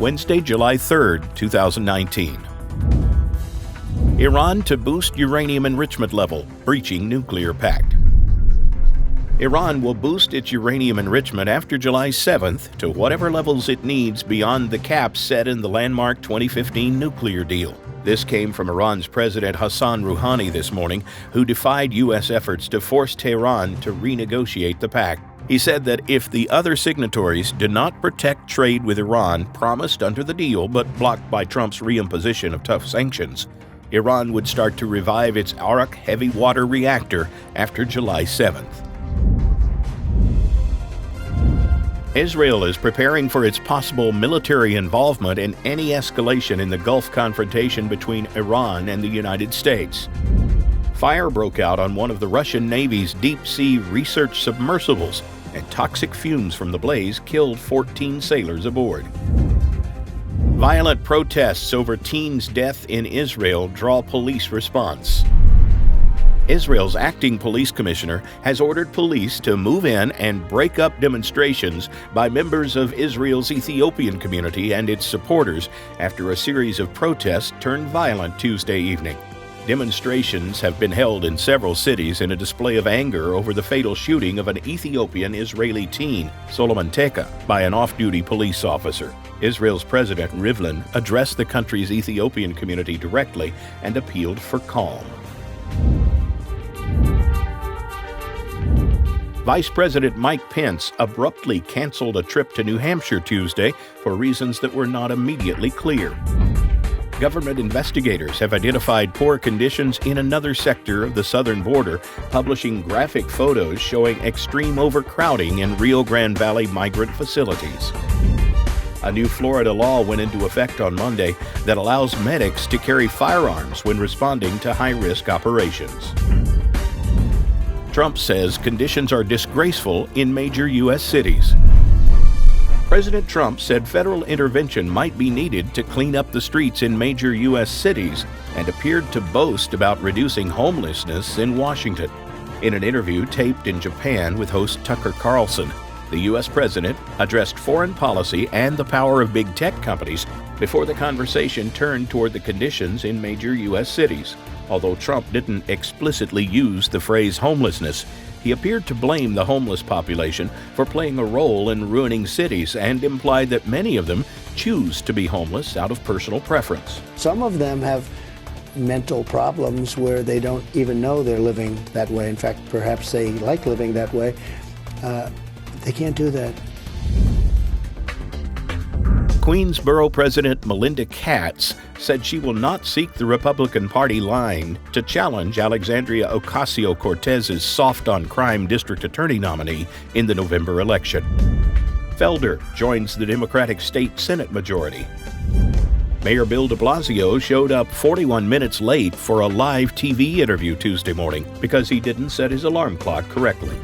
Wednesday, July 3rd, 2019. Iran to boost uranium enrichment level, breaching nuclear pact. Iran will boost its uranium enrichment after July 7th to whatever levels it needs beyond the caps set in the landmark 2015 nuclear deal. This came from Iran's President Hassan Rouhani this morning, who defied U.S. efforts to force Tehran to renegotiate the pact. He said that if the other signatories did not protect trade with Iran promised under the deal but blocked by Trump's reimposition of tough sanctions, Iran would start to revive its Arak heavy water reactor after July 7th. Israel is preparing for its possible military involvement in any escalation in the Gulf confrontation between Iran and the United States. Fire broke out on one of the Russian Navy's deep-sea research submersibles, and toxic fumes from the blaze killed 14 sailors aboard. Violent protests over teen's death in Israel draw police response. Israel's acting police commissioner has ordered police to move in and break up demonstrations by members of Israel's Ethiopian community and its supporters after a series of protests turned violent Tuesday evening. Demonstrations have been held in several cities in a display of anger over the fatal shooting of an Ethiopian-Israeli teen, Solomon Teka, by an off-duty police officer. Israel's President Rivlin addressed the country's Ethiopian community directly and appealed for calm. Vice President Mike Pence abruptly canceled a trip to New Hampshire Tuesday for reasons that were not immediately clear. Government investigators have identified poor conditions in another sector of the southern border, publishing graphic photos showing extreme overcrowding in Rio Grande Valley migrant facilities. A new Florida law went into effect on Monday that allows medics to carry firearms when responding to high-risk operations. Trump says conditions are disgraceful in major U.S. cities. President Trump said federal intervention might be needed to clean up the streets in major U.S. cities and appeared to boast about reducing homelessness in Washington. In an interview taped in Japan with host Tucker Carlson, the U.S. president addressed foreign policy and the power of big tech companies before the conversation turned toward the conditions in major U.S. cities. Although Trump didn't explicitly use the phrase homelessness, he appeared to blame the homeless population for playing a role in ruining cities and implied that many of them choose to be homeless out of personal preference. Some of them have mental problems where they don't even know they're living that way. In fact, perhaps they like living that way. They can't do that. Queensboro President Melinda Katz said she will not seek the Republican Party line to challenge Alexandria Ocasio-Cortez's soft-on-crime district attorney nominee in the November election. Felder joins the Democratic State Senate majority. Mayor Bill de Blasio showed up 41 minutes late for a live TV interview Tuesday morning because he didn't set his alarm clock correctly.